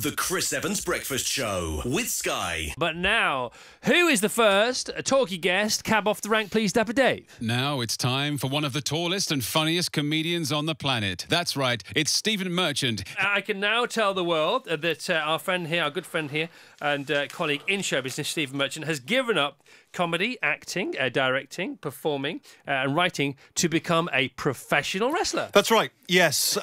The Chris Evans Breakfast Show with Sky. But now, who is the first talkie guest? Cab off the rank, please, Dapper Dave. Now it's time for one of the tallest and funniest comedians on the planet. That's right, it's Stephen Merchant. I can now tell the world that our friend here, our good friend here, and colleague in show business, Stephen Merchant, has given up comedy, acting, directing, performing, and writing to become a professional wrestler. That's right, yes.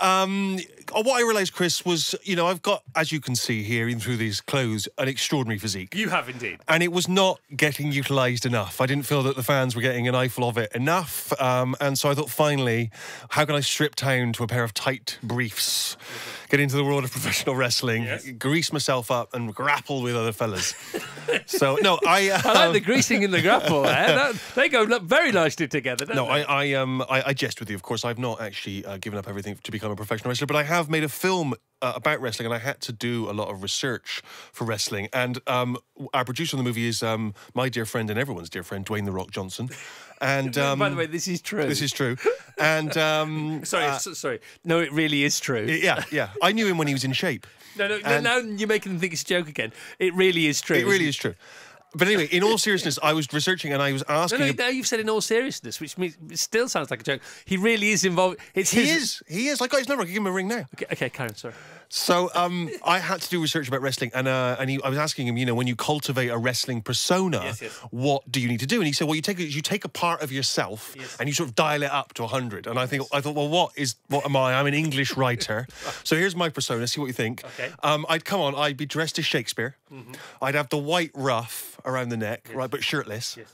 What I realised, Chris, was, I've got, as you can see here, even through these clothes, an extraordinary physique. You have indeed. And it was not getting utilised enough. I didn't feel that the fans were getting an eyeful of it enough. And so I thought, finally, how can I strip down to a pair of tight briefs, get into the world of professional wrestling, grease myself up and grapple with other fellas. So, no, I like the greasing and the grapple there. They go very nicely together, don't they? I jest with you, of course. I've not actually given up everything to become a professional wrestler, but I have made a film about wrestling, and I had to do a lot of research for wrestling. And our producer on the movie is my dear friend and everyone's dear friend, Dwayne "The Rock" Johnson. And by the way, this is true. This is true. And sorry. No, it really is true. Yeah. I knew him when he was in shape. No. Now you're making them think it's a joke again. It really is true. It really is true. But anyway, in all seriousness, I was researching and I was asking... No, you've said in all seriousness, which means it still sounds like a joke. He really is involved. He is. I got his number. I can give him a ring now. Okay, Karen, sorry. So I had to do research about wrestling, and I was asking him, when you cultivate a wrestling persona, what do you need to do? And he said, well, you take a part of yourself and you sort of dial it up to 100. And I thought, well, what am I? I'm an English writer. So here's my persona. See what you think. Okay. I'd be dressed as Shakespeare. Mm-hmm. I'd have the white ruff around the neck, right, but shirtless. Yes.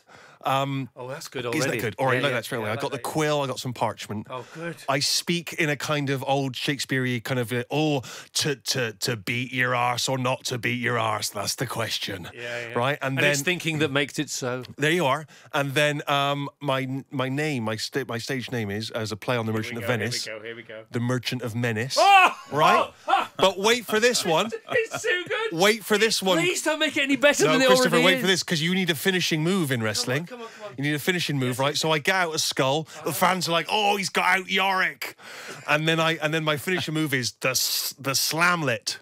Oh, that's good already. Is that good? All right, like that straight away. I got the quill, I got some parchment. Oh, good. I speak in a kind of old Shakespeare-y kind of, to beat your arse or not to beat your arse, that's the question. Yeah. Right? And then, it's thinking that makes it so. There you are. And then my stage name is, as a play on the Merchant of Venice. Here we go. The Merchant of Menace. Oh! Right? But wait for this one. It's too good. Wait for this one. Please don't make it any better than it Christopher, already wait is. for this, because you need a finishing move in wrestling. Come on. You need a finishing move, right? So I get out a skull. The fans are like, "Oh, he's got out Yorick," and then my finishing move is the slamlet.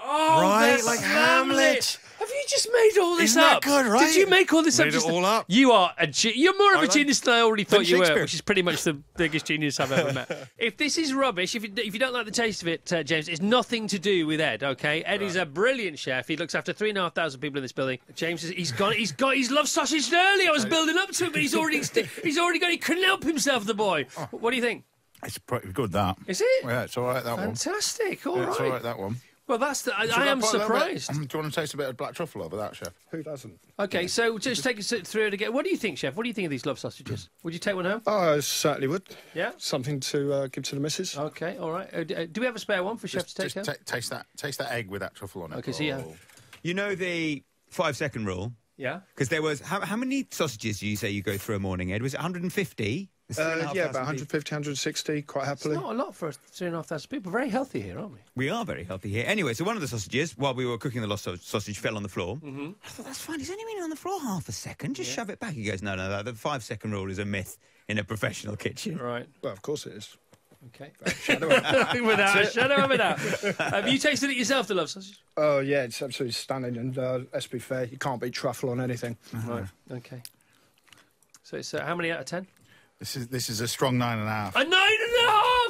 Oh, right, the like Slamlet. Hamlet. Have you just made all this Isn't up? that good, right? Did you make all this up? Made it all up. You are you're more of a genius than I already thought you were, Shakespeare. which is pretty much the biggest genius I've ever met. If this is rubbish, if you don't like the taste of it, James, it's nothing to do with Ed. Okay, Ed is a brilliant chef. He looks after 3,500 people in this building. James, he's got his love sausage early. I was building up to it, but he's already got. He couldn't help himself, the boy. What do you think? It's pretty good, that. Is it? Yeah, it's all right, that one. Fantastic. All Yeah, right. it's all right, that one. Well, I am surprised. Do you want to taste a bit of black truffle over that, Chef? Who doesn't? Okay, so just take us through it again. What do you think, Chef? What do you think of these love sausages? Would you take one home? Oh, I certainly would. Yeah? Something to give to the missus. Okay, all right. Do we have a spare one for Chef to take home? Taste that egg with that truffle on it. Okay, so yeah. You know the 5-second rule? Yeah. Because there was... How many sausages do you say you go through a morning, Ed? Was it 150? Yeah, about 150, 160, quite happily. It's not a lot for 3,500 people. Very healthy here, aren't we? We are very healthy here. Anyway, so one of the sausages, while we were cooking the lost sausage, fell on the floor. Mm-hmm. I thought, that's fine. He's only been on the floor half a second. Just shove it back. He goes, no. The 5-second rule is a myth in a professional kitchen. Right. Well, of course it is. Okay. Without a shadow of a doubt. Have you tasted it yourself, the love sausage? Oh, yeah, it's absolutely stunning. And let's be fair, you can't beat truffle on anything. Right. Okay. So it's how many out of 10? This is a strong 9.5. A 9.5!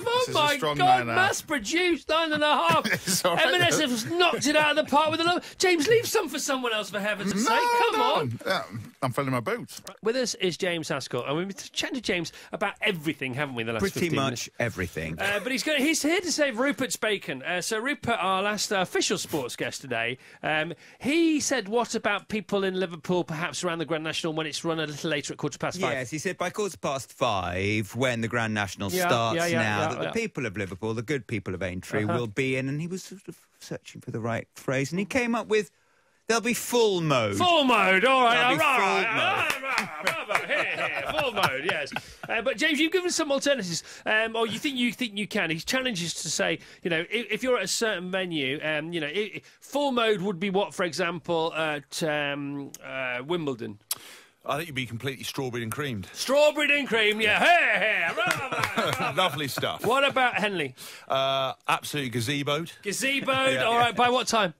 Oh my God! Mass-produced 9.5. All right. M&S has knocked it out of the park with a love. James, leave some for someone else, for heaven's sake. Come on. Yeah, I'm filling my boots. With us is James Haskell, and we've been chatting to James about everything, haven't we, the last 15 Pretty minutes? much everything. But he's here to save Rupert's bacon. So Rupert, our last official sports guest today, he said, what about people in Liverpool, perhaps around the Grand National, when it's run a little later at 5:15? Yes, he said by 5:15, when the Grand National starts the people of Liverpool, the good people of Aintree, will be in, and he was sort of searching for the right phrase, and he came up with, there'll be full mode. Full mode, all right. There'll be Full mode. Here, full mode, yes. But James, you've given some alternatives, or you think you can. He challenges to say, if you're at a certain venue, full mode would be what, for example, at Wimbledon? I think you'd be completely strawberry and creamed. Strawberry and cream, yeah. Hey, hey. Lovely stuff. What about Henley? Absolutely gazeboed. Gazeboed, Yeah, all right. By what time?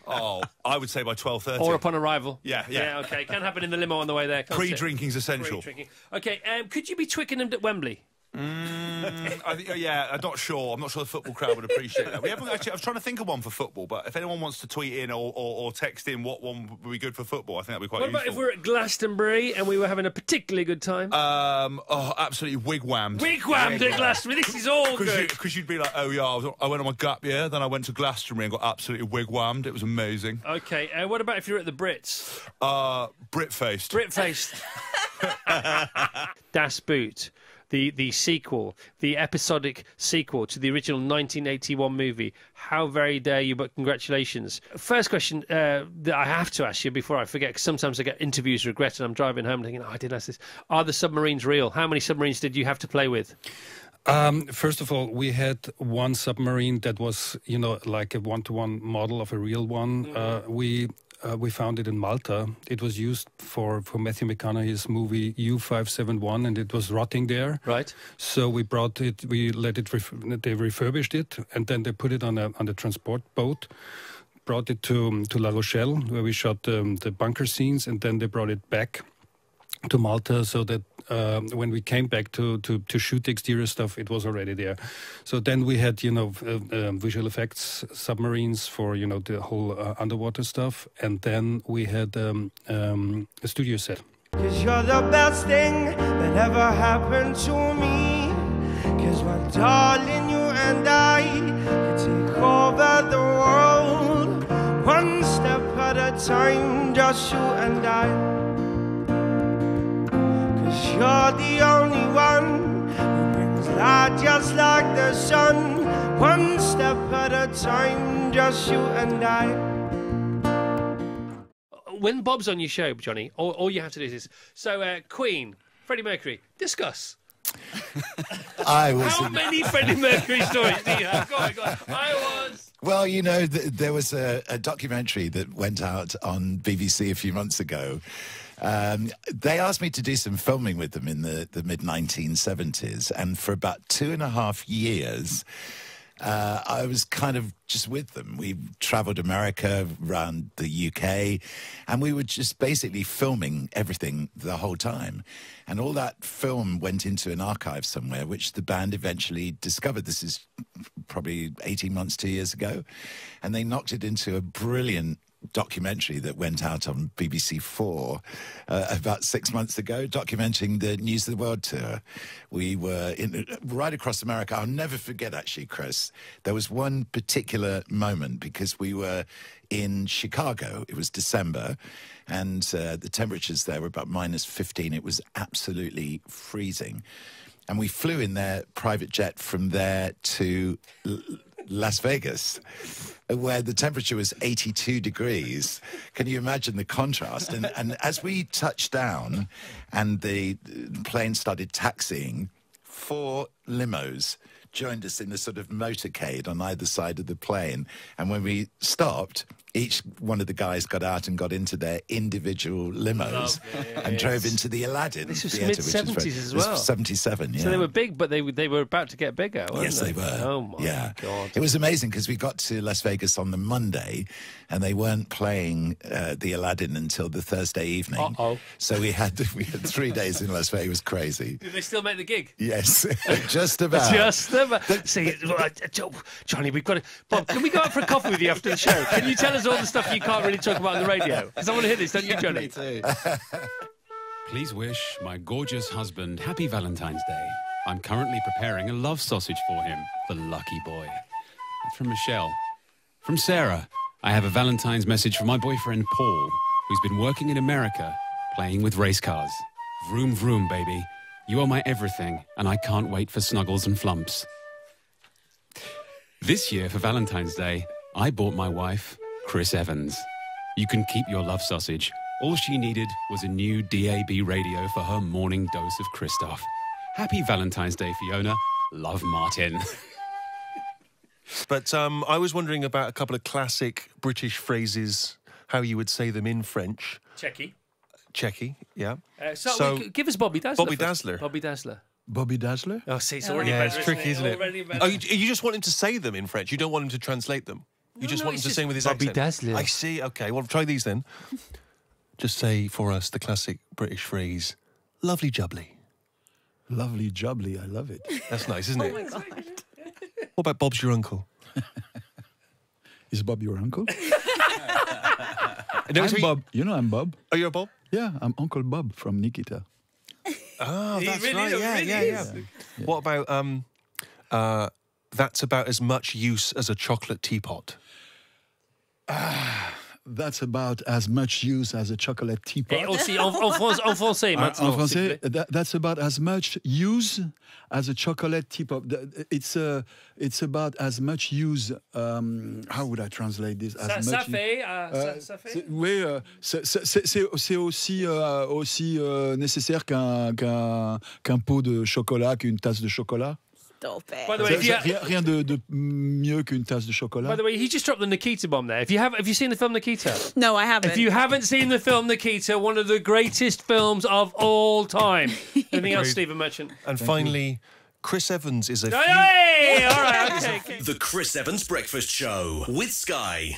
Oh, I would say by 12:30. Or upon arrival. Yeah. Okay. Can happen in the limo on the way there. Pre-drinking's essential. Pre-drinking. Okay, could you be Twickenham at Wembley? I think, I'm not sure. I'm not sure the football crowd would appreciate that. We haven't actually. I was trying to think of one for football, but if anyone wants to tweet in or text in what one would be good for football, I think that'd be quite useful. What about if we're at Glastonbury and we were having a particularly good time? Absolutely wigwammed. Wigwammed at Glastonbury. This is all good. Because you'd be like, oh yeah, I went on my gap year, then I went to Glastonbury and got absolutely wigwammed. It was amazing. Okay, what about if you're at the Brits? Brit-faced. Brit-faced. Das Boot. The sequel, the episodic sequel to the original 1981 movie. How very dare you, but congratulations. First question that I have to ask you before I forget, because sometimes I get interviews regret and I'm driving home thinking, I did ask this. Are the submarines real? How many submarines did you have to play with? First of all, we had one submarine that was, like a one-to-one model of a real one. We found it in Malta. It was used for Matthew McConaughey's movie U-571, and it was rotting there. Right. So we brought it. We let it. They refurbished it, and then they put it on a transport boat. Brought it to La Rochelle, where we shot the bunker scenes, and then they brought it back to Malta, so that when we came back to shoot the exterior stuff, it was already there. So then we had, visual effects submarines for, the whole underwater stuff. And then we had a studio set. 'Cause you're the best thing that ever happened to me. 'Cause my darling, you and I can take over the world. One step at a time, just you and I. You're the only one who brings light just like the sun. One step at a time, just you and I. When Bob's on your show, Johnny, all you have to do is this. So, Queen, Freddie Mercury, discuss. How many Freddie Mercury stories do you have? Go on. Well, there was a documentary that went out on BBC a few months ago. They asked me to do some filming with them in the mid-1970s, and for about 2.5 years, I was kind of just with them. We travelled America, around the UK, and we were just basically filming everything the whole time. And all that film went into an archive somewhere, which the band eventually discovered. This is probably 18 months, 2 years ago. And they knocked it into a brilliant documentary that went out on BBC4 about 6 months ago, documenting the News of the World tour. We were right across America. I'll never forget, actually, Chris, there was one particular moment because we were in Chicago. It was December, and the temperatures there were about -15. It was absolutely freezing. And we flew in their private jet from there to Las Vegas, where the temperature was 82 degrees. Can you imagine the contrast? And as we touched down and the plane started taxiing, 4 limos joined us in a sort of motorcade on either side of the plane. And when we stopped, each one of the guys got out and got into their individual limos and drove into the Aladdin This was theatre, mid-70s as well. This was 77, yeah. So they were big, but they were about to get bigger, weren't Yes, they were. Oh, my God. It was amazing because we got to Las Vegas on the Monday and they weren't playing the Aladdin until the Thursday evening. Uh-oh. So we had 3 days in Las Vegas. It was crazy. Did they still make the gig? Yes, just about. Just about. See, Johnny, we've got to... Bob, can we go out for a coffee with you after the show? Can you tell us all the stuff you can't really talk about on the radio? Because I want to hear this, don't you, Johnny? Me too. Please wish my gorgeous husband happy Valentine's Day. I'm currently preparing a love sausage for him, the lucky boy. That's from Michelle. From Sarah, I have a Valentine's message from my boyfriend Paul, who's been working in America, playing with race cars. Vroom, vroom, baby. You are my everything, and I can't wait for snuggles and flumps. This year for Valentine's Day, I bought my wife Chris Evans. You can keep your love sausage. All she needed was a new DAB radio for her morning dose of Christoph. Happy Valentine's Day, Fiona. Love, Martin. But I was wondering about a couple of classic British phrases, how you would say them in French. Checky. Checky, yeah. So give us Bobby Dazzler. Bobby Dazzler. Bobby Dazzler. Bobby Dazzler? Oh, see, it's already yeah, better. it's tricky, isn't it? Already better. Oh, you just want him to say them in French. You don't want him to translate them. You just want him to sing with his Bobby accent. Dazzler. I see. Okay, well, try these then. Just say for us the classic British phrase, lovely jubbly. Lovely jubbly, I love it. That's nice, isn't it? Oh, my God. What about Bob's your uncle? Is Bob your uncle? No, I'm Bob. You know I'm Bob. Oh, you're Bob? Yeah, I'm Uncle Bob from Nikita. Oh, that's really right. is, Yeah, really yeah, is. yeah. What about that's about as much use as a chocolate teapot? That's about as much use as a chocolate teapot. Et aussi en français, maintenant. En français, that's about as much use as a chocolate teapot. It's about as much use. How would I translate this? As Ça much fait. Ça fait. Oui, c'est aussi nécessaire qu'un pot de chocolat, qu'une tasse de chocolat. Stop it. By the way, Rien de mieux qu'une tasse de chocolat. By the way, he just dropped the Nikita bomb there. Have you seen the film Nikita? No, I haven't. If you haven't seen the film Nikita, one of the greatest films of all time. Anything else, Stephen Merchant? And finally, Chris Evans is a. Hey! All right, okay. The Chris Evans Breakfast Show with Sky.